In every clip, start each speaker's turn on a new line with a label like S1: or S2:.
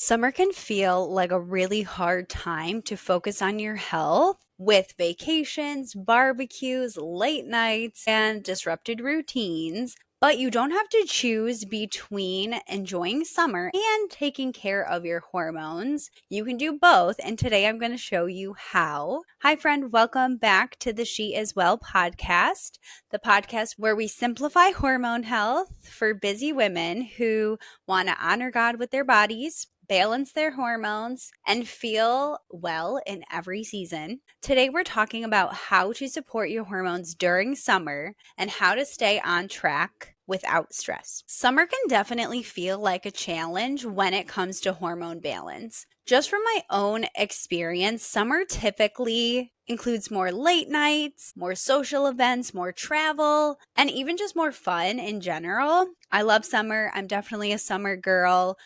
S1: Summer can feel like a really hard time to focus on your health with vacations, barbecues, late nights, and disrupted routines. But you don't have to choose between enjoying summer and taking care of your hormones. You can do both. And today I'm going to show you how. Hi, friend. Welcome back to the She Is Well podcast, the podcast where we simplify hormone health for busy women who want to honor God with their bodies, balance their hormones, and feel well in every season. Today, we're talking about how to support your hormones during summer and how to stay on track without stress. Summer can definitely feel like a challenge when it comes to hormone balance. Just from my own experience, summer typically includes more late nights, more social events, more travel, and even just more fun in general. I love summer. I'm definitely a summer girl.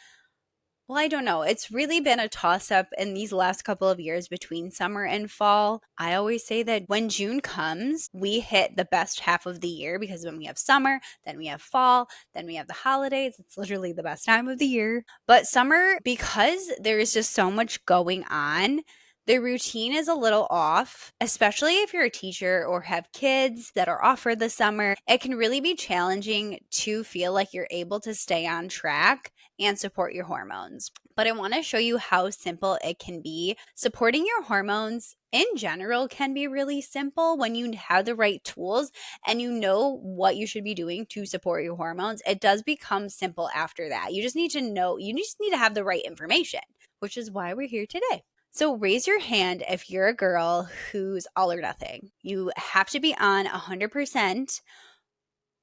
S1: Well, I don't know. It's really been a toss up in these last couple of years between summer and fall. I always say that when June comes, we hit the best half of the year because when we have summer, then we have fall, then we have the holidays. It's literally the best time of the year. But summer, because there is just so much going on, the routine is a little off, especially if you're a teacher or have kids that are off for the summer. It can really be challenging to feel like you're able to stay on track and support your hormones. But I want to show you how simple it can be. Supporting your hormones in general can be really simple when you have the right tools and you know what you should be doing to support your hormones. It does become simple after that. You just need to know, you just need to have the right information, which is why we're here today. So raise your hand if you're a girl who's all or nothing. You have to be on 100%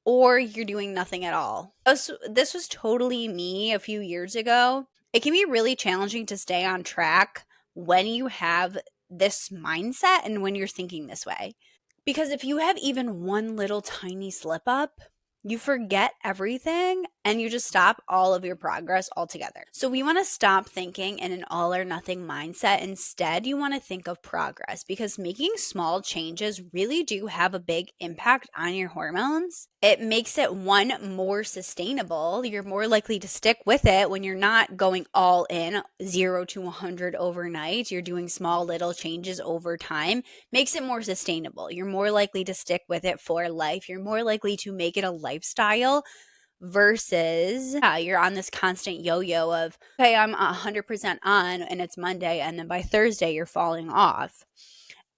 S1: or you're doing nothing at all. This was totally me a few years ago. It can be really challenging to stay on track when you have this mindset and when you're thinking this way. Because if you have even one little tiny slip up, you forget everything and you just stop all of your progress altogether. So we want to stop thinking in an all or nothing mindset. Instead, you want to think of progress because making small changes really do have a big impact on your hormones. It makes it more sustainable. You're more likely to stick with it when you're not going all in 0 to 100 overnight. You're doing small little changes over time. Makes it more sustainable. You're more likely to stick with it for life. You're more likely to make it a lifestyle versus you're on this constant yo-yo of, okay, I'm 100% on and it's Monday and then by Thursday you're falling off.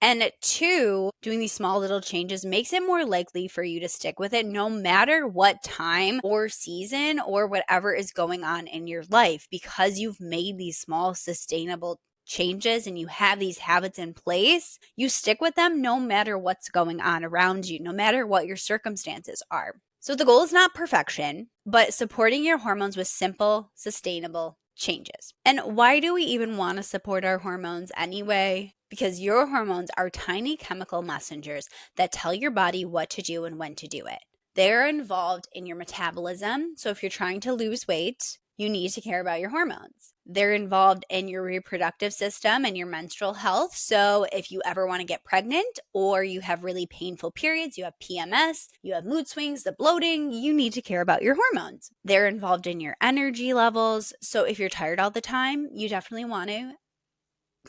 S1: And two, doing these small little changes makes it more likely for you to stick with it no matter what time or season or whatever is going on in your life because you've made these small sustainable changes and you have these habits in place. You stick with them no matter what's going on around you, no matter what your circumstances are. So the goal is not perfection, but supporting your hormones with simple, sustainable changes. And why do we even want to support our hormones anyway? Because your hormones are tiny chemical messengers that tell your body what to do and when to do it. They're involved in your metabolism. So if you're trying to lose weight, you need to care about your hormones. They're involved in your reproductive system and your menstrual health. So if you ever want to get pregnant or you have really painful periods, you have PMS, you have mood swings, the bloating, you need to care about your hormones. They're involved in your energy levels. So if you're tired all the time, you definitely want to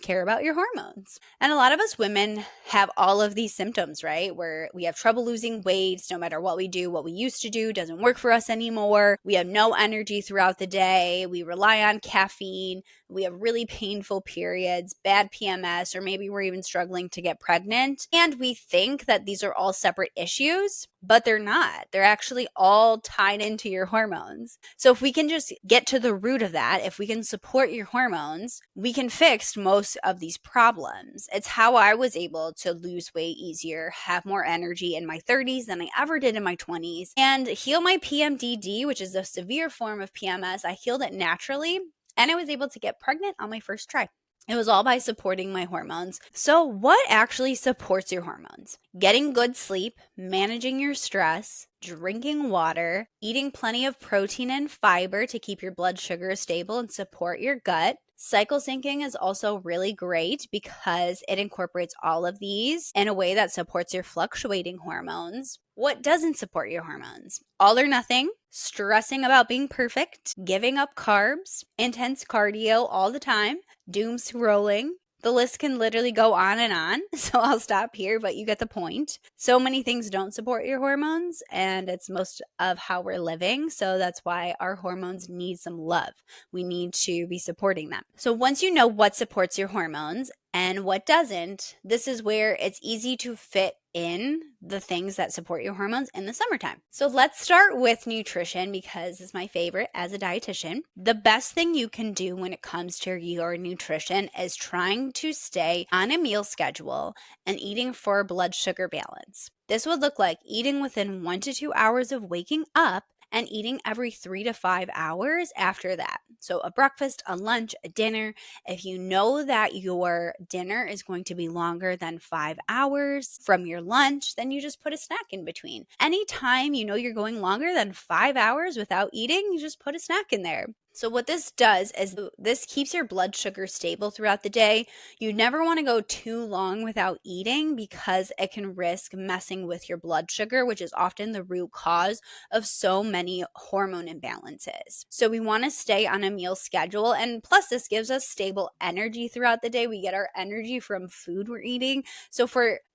S1: care about your hormones. And a lot of us women have all of these symptoms, right? Where we have trouble losing weight, no matter what we do, what we used to do doesn't work for us anymore. We have no energy throughout the day. We rely on caffeine. We have really painful periods, bad PMS, or maybe we're even struggling to get pregnant. And we think that these are all separate issues, but they're not. They're actually all tied into your hormones. So if we can just get to the root of that, if we can support your hormones, we can fix most of these problems. It's how I was able to lose weight easier, have more energy in my 30s than I ever did in my 20s, and heal my PMDD, which is a severe form of PMS. I healed it naturally, and I was able to get pregnant on my first try. It was all by supporting my hormones. So what actually supports your hormones? Getting good sleep, managing your stress, drinking water, eating plenty of protein and fiber to keep your blood sugar stable and support your gut, Cycle syncing is also really great because it incorporates all of these in a way that supports your fluctuating hormones. What doesn't support your hormones? All or nothing, stressing about being perfect, giving up carbs, intense cardio all the time, doom scrolling. The list can literally go on and on, so I'll stop here, but you get the point. So many things don't support your hormones, and it's most of how we're living, so that's why our hormones need some love. We need to be supporting them. So once you know what supports your hormones and what doesn't, this is where it's easy to fit in the things that support your hormones in the summertime. So let's start with nutrition because it's my favorite as a dietitian. The best thing you can do when it comes to your nutrition is trying to stay on a meal schedule and eating for blood sugar balance. This would look like eating within 1 to 2 hours of waking up and eating every 3 to 5 hours after that. So a breakfast, a lunch, a dinner. If you know that your dinner is going to be longer than 5 hours from your lunch, then you just put a snack in between. Anytime you know you're going longer than 5 hours without eating, you just put a snack in there. So what this does is this keeps your blood sugar stable throughout the day. You never want to go too long without eating because it can risk messing with your blood sugar, which is often the root cause of so many hormone imbalances. So we want to stay on a meal schedule, and plus this gives us stable energy throughout the day. We get our energy from food we're eating. So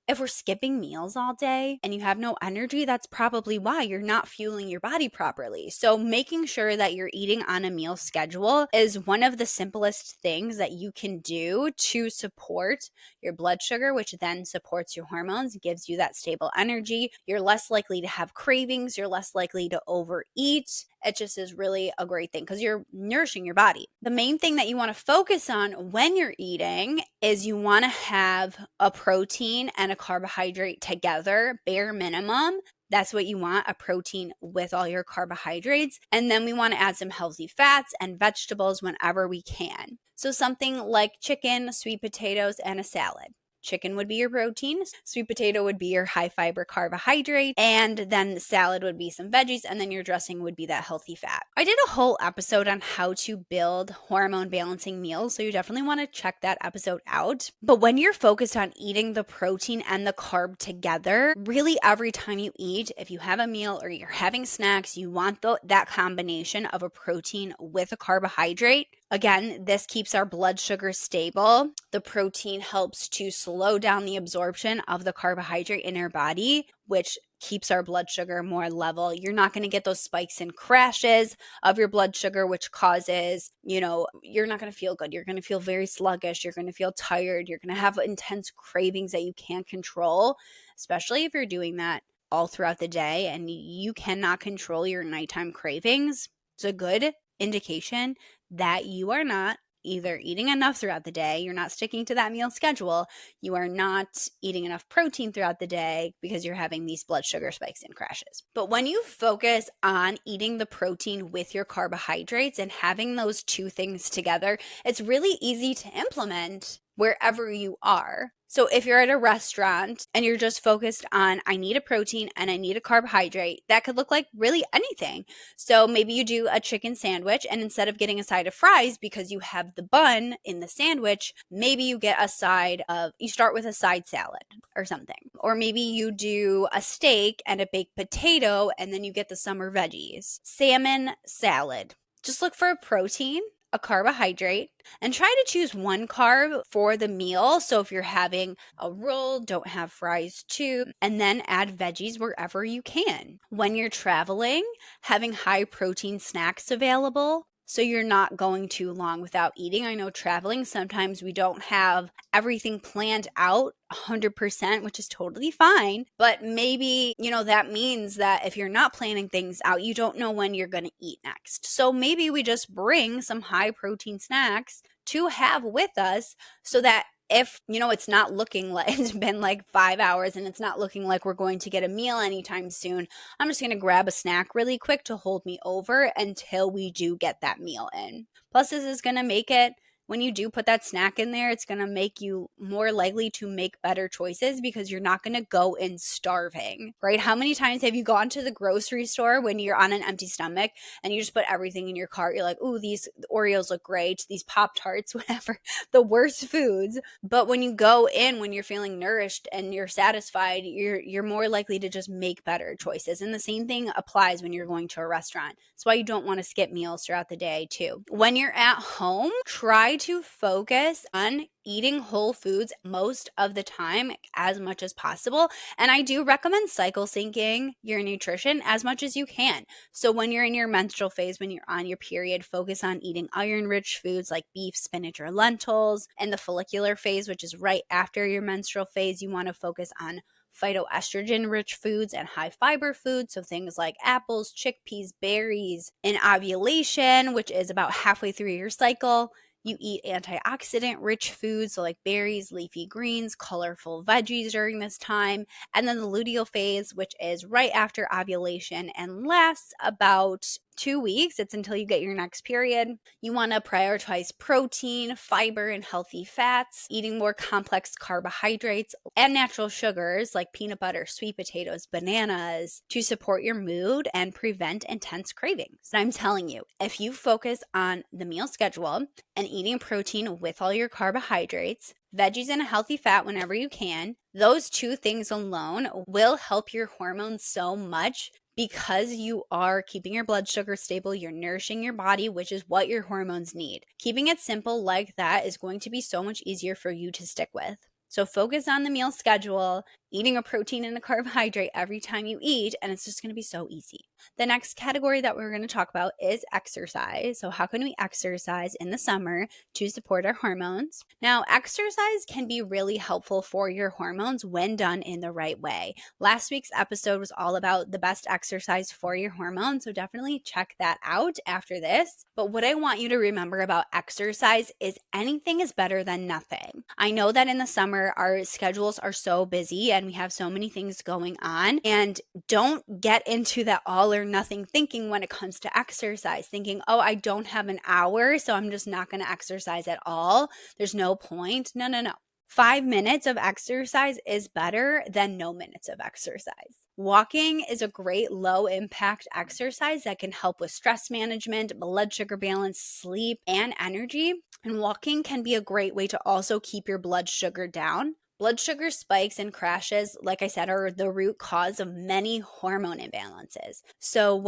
S1: if we're skipping meals all day and you have no energy, that's probably why you're not fueling your body properly. So making sure that you're eating on a meal schedule is one of the simplest things that you can do to support your blood sugar, which then supports your hormones, gives you that stable energy. You're less likely to have cravings. You're less likely to overeat. It just is really a great thing because you're nourishing your body. The main thing that you want to focus on when you're eating is you want to have a protein and a carbohydrate together, bare minimum. That's what you want, a protein with all your carbohydrates. And then we want to add some healthy fats and vegetables whenever we can. So something like chicken, sweet potatoes, and a salad. Chicken would be your protein, sweet potato would be your high fiber carbohydrate, and then the salad would be some veggies, and then your dressing would be that healthy fat. I did a whole episode on how to build hormone balancing meals, so you definitely want to check that episode out. But when you're focused on eating the protein and the carb together, really every time you eat, if you have a meal or you're having snacks, you want that combination of a protein with a carbohydrate. Again, this keeps our blood sugar stable. The protein helps to slow down the absorption of the carbohydrate in our body, which keeps our blood sugar more level. You're not going to get those spikes and crashes of your blood sugar, which causes, you're not going to feel good. You're going to feel very sluggish. You're going to feel tired. You're going to have intense cravings that you can't control, especially if you're doing that all throughout the day and you cannot control your nighttime cravings. It's a good indication that you are not either eating enough throughout the day, you're not sticking to that meal schedule, you are not eating enough protein throughout the day because you're having these blood sugar spikes and crashes. But when you focus on eating the protein with your carbohydrates and having those two things together, it's really easy to implement wherever you are. So if you're at a restaurant and you're just focused on, I need a protein and I need a carbohydrate, that could look like really anything. So maybe you do a chicken sandwich and instead of getting a side of fries because you have the bun in the sandwich, maybe you get you start with a side salad or something. Or maybe you do a steak and a baked potato and then you get the summer veggies. Salmon salad. Just look for a protein, a carbohydrate, and try to choose one carb for the meal. So if you're having a roll, don't have fries too, and then add veggies wherever you can. When you're traveling, having high protein snacks available so you're not going too long without eating. I know traveling, sometimes we don't have everything planned out 100%, which is totally fine. But maybe, that means that if you're not planning things out, you don't know when you're going to eat next. So maybe we just bring some high protein snacks to have with us so that if, it's not looking like it's been like 5 hours and it's not looking like we're going to get a meal anytime soon, I'm just going to grab a snack really quick to hold me over until we do get that meal in. Plus, this is going to make it when you do put that snack in there, it's going to make you more likely to make better choices because you're not going to go in starving, right? How many times have you gone to the grocery store when you're on an empty stomach and you just put everything in your cart? You're like, ooh, these Oreos look great, these Pop-Tarts, whatever, the worst foods. But when you go in, when you're feeling nourished and you're satisfied, you're more likely to just make better choices. And the same thing applies when you're going to a restaurant. That's why you don't want to skip meals throughout the day too. When you're at home, try to focus on eating whole foods most of the time as much as possible. And I do recommend cycle syncing your nutrition as much as you can. So when you're in your menstrual phase, when you're on your period, focus on eating iron-rich foods like beef, spinach, or lentils. In the follicular phase, which is right after your menstrual phase, you want to focus on phytoestrogen-rich foods and high-fiber foods, so things like apples, chickpeas, berries. In ovulation, which is about halfway through your cycle, you eat antioxidant-rich foods, so like berries, leafy greens, colorful veggies during this time. And then the luteal phase, which is right after ovulation and lasts about 2 weeks. It's until you get your next period. You want to prioritize protein, fiber, and healthy fats, eating more complex carbohydrates and natural sugars like peanut butter, sweet potatoes, bananas to support your mood and prevent intense cravings. And I'm telling you, if you focus on the meal schedule and eating protein with all your carbohydrates, veggies and a healthy fat whenever you can, those two things alone will help your hormones so much because you are keeping your blood sugar stable, you're nourishing your body, which is what your hormones need. Keeping it simple like that is going to be so much easier for you to stick with. So focus on the meal schedule, eating a protein and a carbohydrate every time you eat, and it's just going to be so easy. The next category that we're going to talk about is exercise. So how can we exercise in the summer to support our hormones? Now, exercise can be really helpful for your hormones when done in the right way. Last week's episode was all about the best exercise for your hormones, so definitely check that out after this. But what I want you to remember about exercise is anything is better than nothing. I know that in the summer, our schedules are so busy and we have so many things going on, and don't get into that all or nothing thinking when it comes to exercise, thinking, oh, I don't have an hour, so I'm just not going to exercise at all. There's no point. No. 5 minutes of exercise is better than no minutes of exercise. Walking is a great low impact exercise that can help with stress management, blood sugar balance, sleep, and energy. And walking can be a great way to also keep your blood sugar down. Blood sugar spikes and crashes, like I said, are the root cause of many hormone imbalances. So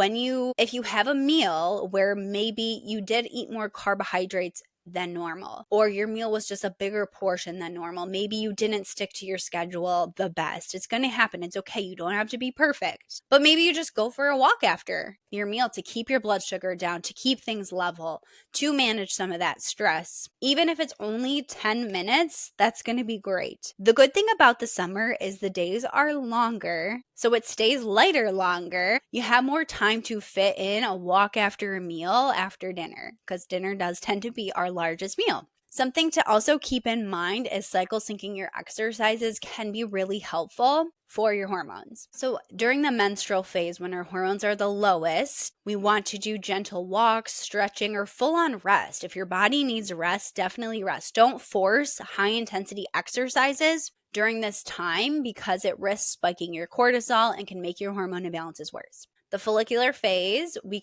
S1: if you have a meal where maybe you did eat more carbohydrates than normal, or your meal was just a bigger portion than normal, maybe you didn't stick to your schedule the best. It's going to happen. It's okay. You don't have to be perfect. But maybe you just go for a walk after your meal to keep your blood sugar down, to keep things level, to manage some of that stress. Even if it's only 10 minutes, that's going to be great. The good thing about the summer is the days are longer, so it stays lighter longer. You have more time to fit in a walk after a meal after dinner, because dinner does tend to be our largest meal. Something to also keep in mind is cycle syncing your exercises can be really helpful for your hormones. So during the menstrual phase, when our hormones are the lowest, we want to do gentle walks, stretching, or full-on rest. If your body needs rest, definitely rest. Don't force high-intensity exercises during this time because it risks spiking your cortisol and can make your hormone imbalances worse. The follicular phase, we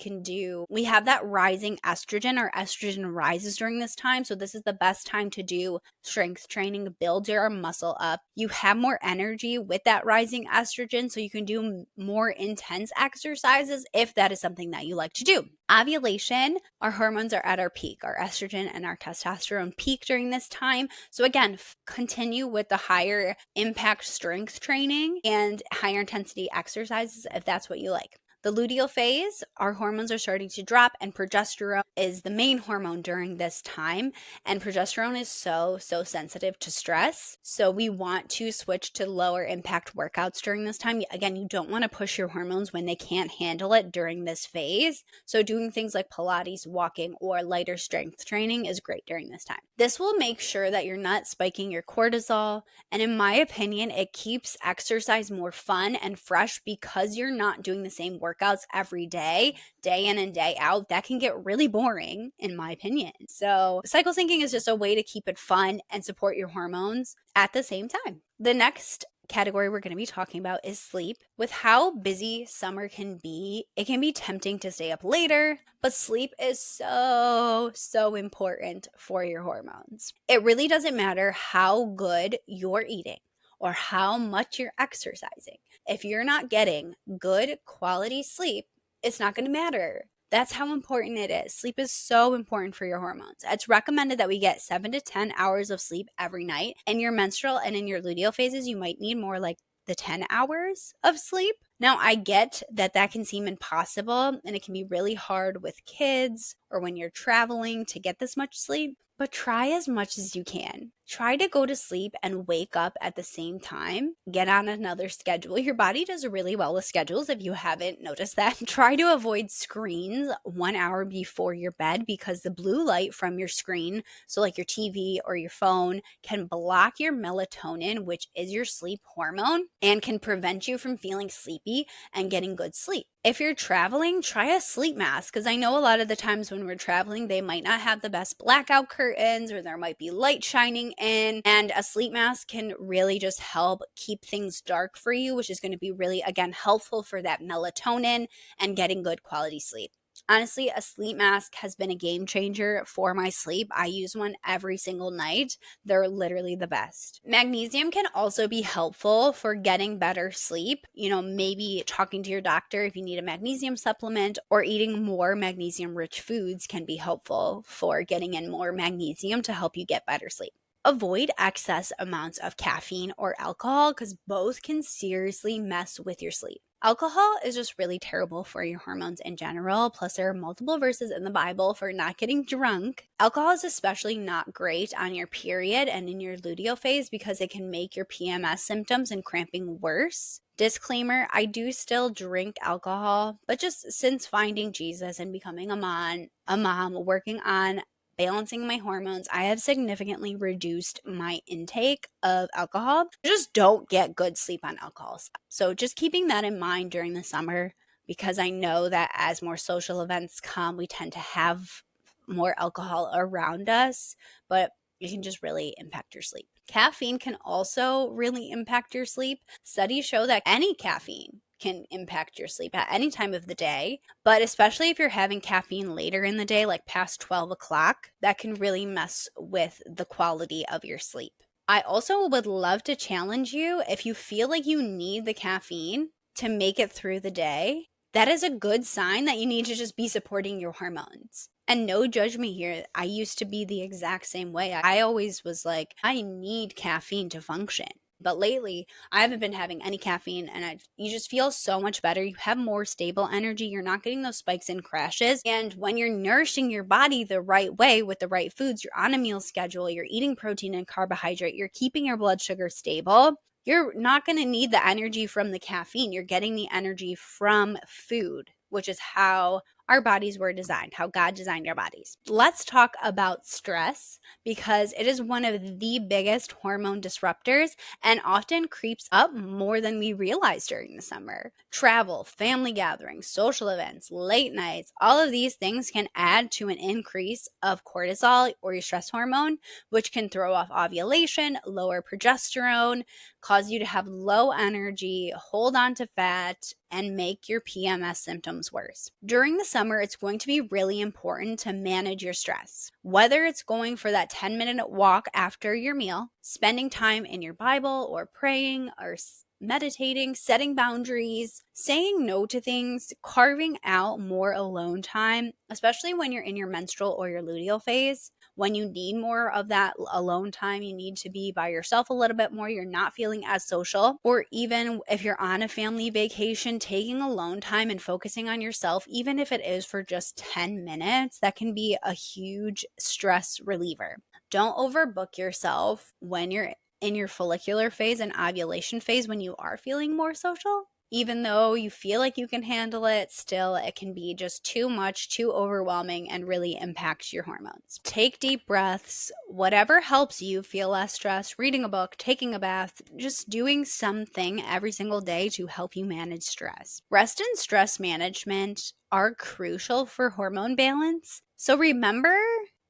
S1: have that rising estrogen. Our estrogen rises during this time. So this is the best time to do strength training, build your muscle up. You have more energy with that rising estrogen, so you can do more intense exercises if that is something that you like to do. Ovulation, our hormones are at our peak. Our estrogen and our testosterone peak during this time. So again, continue with the higher impact strength training and higher intensity exercises if that's what you like. The luteal phase, our hormones are starting to drop, and progesterone is the main hormone during this time. And progesterone is so sensitive to stress. So we want to switch to lower impact workouts during this time. Again, you don't want to push your hormones when they can't handle it during this phase. So do doing things like Pilates, walking, or lighter strength training is great during this time. This will make sure that you're not spiking your cortisol, and in my opinion, it keeps exercise more fun and fresh because you're not doing the same workouts every day in and day out. That can get really boring, in my opinion. So cycle syncing is just a way to keep it fun and support your hormones at the same time. The next category we're going to be talking about is sleep. With how busy summer can be, it can be tempting to stay up later, but sleep is so important for your hormones. It really doesn't matter how good you're eating or how much you're exercising. If you're not getting good quality sleep, it's not going to matter. That's how important it is. Sleep is so important for your hormones. It's recommended that we get 7 to 10 hours of sleep every night. In your menstrual and in your luteal phases, you might need more like the 10 hours of sleep. Now, I get that that can seem impossible and it can be really hard with kids or when you're traveling to get this much sleep, but try as much as you can. Try to go to sleep and wake up at the same time. Get on another schedule. Your body does really well with schedules if you haven't noticed that. Try to avoid screens 1 hour before your bed because the blue light from your screen, so like your TV or your phone, can block your melatonin, which is your sleep hormone, and can prevent you from feeling sleepy and getting good sleep. If you're traveling, try a sleep mask because I know a lot of the times when we're traveling, they might not have the best blackout curtains or there might be light shining in, and a sleep mask can really just help keep things dark for you, which is going to be really, again, helpful for that melatonin and getting good quality sleep. Honestly, a sleep mask has been a game changer for my sleep. I use one every single night. They're literally the best. Magnesium can also be helpful for getting better sleep. Maybe talking to your doctor if you need a magnesium supplement, or eating more magnesium-rich foods can be helpful for getting in more magnesium to help you get better sleep. Avoid excess amounts of caffeine or alcohol because both can seriously mess with your sleep. Alcohol is just really terrible for your hormones in general. Plus, there are multiple verses in the Bible for not getting drunk. Alcohol is especially not great on your period and in your luteal phase because it can make your PMS symptoms and cramping worse. Disclaimer, I do still drink alcohol, but just since finding Jesus and becoming a mom, working on balancing my hormones, I have significantly reduced my intake of alcohol. I just don't get good sleep on alcohol. So just keeping that in mind during the summer, because I know that as more social events come, we tend to have more alcohol around us, but it can just really impact your sleep. Caffeine can also really impact your sleep. Studies show that any caffeine can impact your sleep at any time of the day, but especially if you're having caffeine later in the day, like past 12 o'clock, that can really mess with the quality of your sleep. I also would love to challenge you, if you feel like you need the caffeine to make it through the day, that is a good sign that you need to just be supporting your hormones. And no judge me here. I used to be the exact same way. I always was like, I need caffeine to function. But lately, I haven't been having any caffeine and you just feel so much better. You have more stable energy. You're not getting those spikes and crashes. And when you're nourishing your body the right way with the right foods, you're on a meal schedule, you're eating protein and carbohydrate, you're keeping your blood sugar stable, you're not going to need the energy from the caffeine. You're getting the energy from food, which is how our bodies were designed, how God designed our bodies. Let's talk about stress because it is one of the biggest hormone disruptors and often creeps up more than we realize during the summer. Travel, family gatherings, social events, late nights, all of these things can add to an increase of cortisol or your stress hormone, which can throw off ovulation, lower progesterone, cause you to have low energy, hold on to fat, and make your PMS symptoms worse. During the summer, it's going to be really important to manage your stress. Whether it's going for that 10-minute walk after your meal, spending time in your Bible or praying or meditating, setting boundaries, saying no to things, carving out more alone time, especially when you're in your menstrual or your luteal phase. When you need more of that alone time, you need to be by yourself a little bit more. You're not feeling as social. Or even if you're on a family vacation, taking alone time and focusing on yourself, even if it is for just 10 minutes, that can be a huge stress reliever. Don't overbook yourself when you're in your follicular phase and ovulation phase when you are feeling more social. Even though you feel like you can handle it, still it can be just too much, too overwhelming, and really impacts your hormones. Take deep breaths, whatever helps you feel less stressed, reading a book, taking a bath, just doing something every single day to help you manage stress. Rest and stress management are crucial for hormone balance. So remember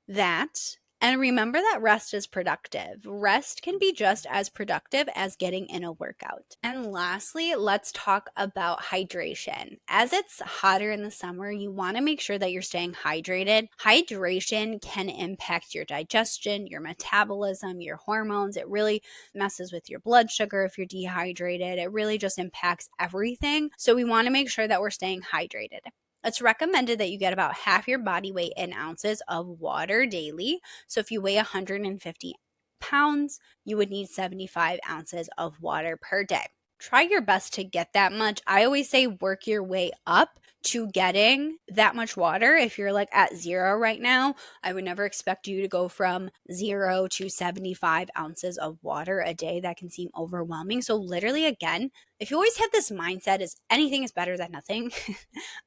S1: that. And remember that rest is productive. Rest can be just as productive as getting in a workout. And lastly, let's talk about hydration. As it's hotter in the summer, you want to make sure that you're staying hydrated. Hydration can impact your digestion, your metabolism, your hormones. It really messes with your blood sugar if you're dehydrated. It really just impacts everything. So we want to make sure that we're staying hydrated. It's recommended that you get about half your body weight in ounces of water daily. So if you weigh 150 pounds, you would need 75 ounces of water per day. Try your best to get that much. I always say work your way up to getting that much water. If you're like at 0 right now, I would never expect you to go from 0 to 75 ounces of water a day. That can seem overwhelming. So literally, again, if you always have this mindset is anything is better than nothing,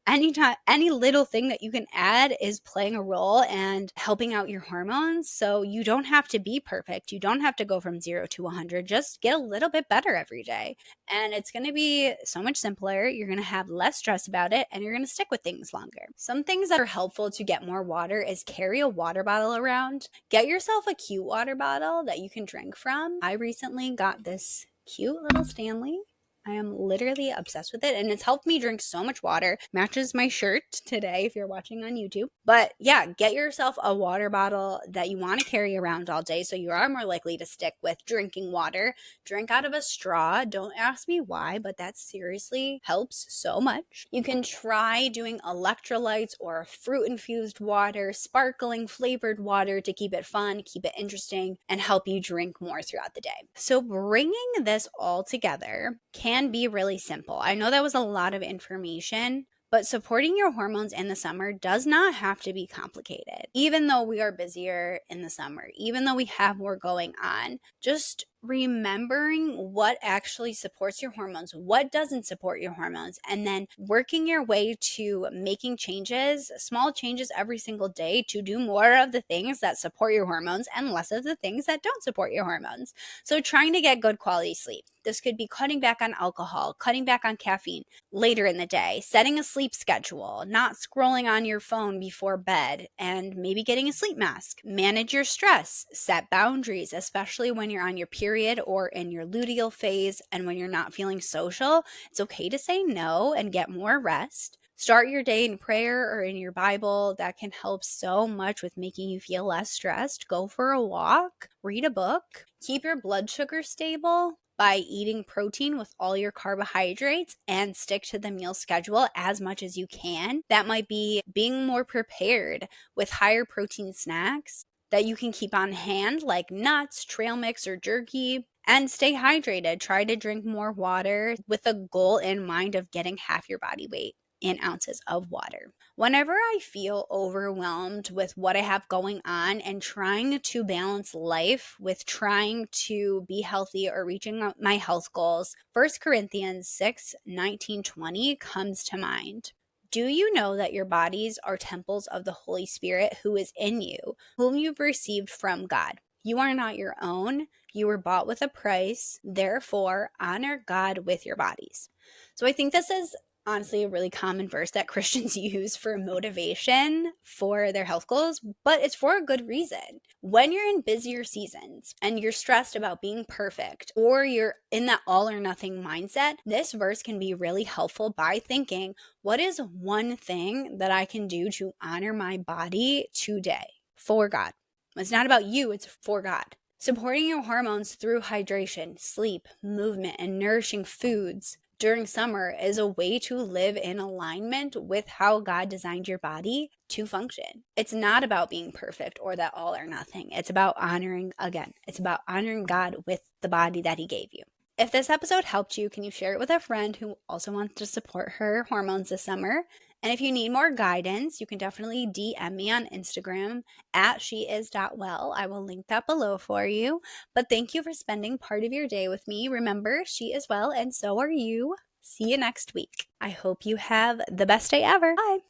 S1: anytime any little thing that you can add is playing a role and helping out your hormones. So you don't have to be perfect. You don't have to go from 0 to 100. Just get a little bit better every day. And it's going to be so much simpler. You're going to have less stress about it and you're going to stick with things longer. Some things that are helpful to get more water is carry a water bottle around. Get yourself a cute water bottle that you can drink from. I recently got this cute little Stanley. I am literally obsessed with it and it's helped me drink so much water. Matches my shirt today if you're watching on YouTube. But yeah, get yourself a water bottle that you want to carry around all day so you are more likely to stick with drinking water. Drink out of a straw. Don't ask me why, but that seriously helps so much. You can try doing electrolytes or fruit infused water, sparkling flavored water to keep it fun, keep it interesting, and help you drink more throughout the day. So bringing this all together can be really simple. I know that was a lot of information, but supporting your hormones in the summer does not have to be complicated. Even though we are busier in the summer, even though we have more going on, just remembering what actually supports your hormones, what doesn't support your hormones, and then working your way to making changes, small changes every single day to do more of the things that support your hormones and less of the things that don't support your hormones. So trying to get good quality sleep. This could be cutting back on alcohol, cutting back on caffeine later in the day, setting a sleep schedule, not scrolling on your phone before bed, and maybe getting a sleep mask. Manage your stress, set boundaries, especially when you're on your period or in your luteal phase and when you're not feeling social. It's okay to say no and get more rest. Start your day in prayer or in your Bible. That can help so much with making you feel less stressed. Go for a walk, read a book, keep your blood sugar stable by eating protein with all your carbohydrates and stick to the meal schedule as much as you can. That might be being more prepared with higher protein snacks that you can keep on hand, like nuts, trail mix, or jerky. And stay hydrated. Try to drink more water with a goal in mind of getting half your body weight in ounces of water. Whenever I feel overwhelmed with what I have going on and trying to balance life with trying to be healthy or reaching my health goals, 1 Corinthians 6:19-20 comes to mind. Do you know that your bodies are temples of the Holy Spirit who is in you, whom you've received from God? You are not your own. You were bought with a price. Therefore, honor God with your bodies. So I think this is honestly a really common verse that Christians use for motivation for their health goals, but it's for a good reason. When you're in busier seasons and you're stressed about being perfect or you're in that all or nothing mindset, this verse can be really helpful by thinking, what is one thing that I can do to honor my body today for God? It's not about you, it's for God. Supporting your hormones through hydration, sleep, movement, and nourishing foods during summer is a way to live in alignment with how God designed your body to function. It's not about being perfect or that all or nothing. It's about honoring God with the body that He gave you. If this episode helped you, can you share it with a friend who also wants to support her hormones this summer? And if you need more guidance, you can definitely DM me on Instagram at sheis.well. I will link that below for you. But thank you for spending part of your day with me. Remember, she is well, and so are you. See you next week. I hope you have the best day ever. Bye.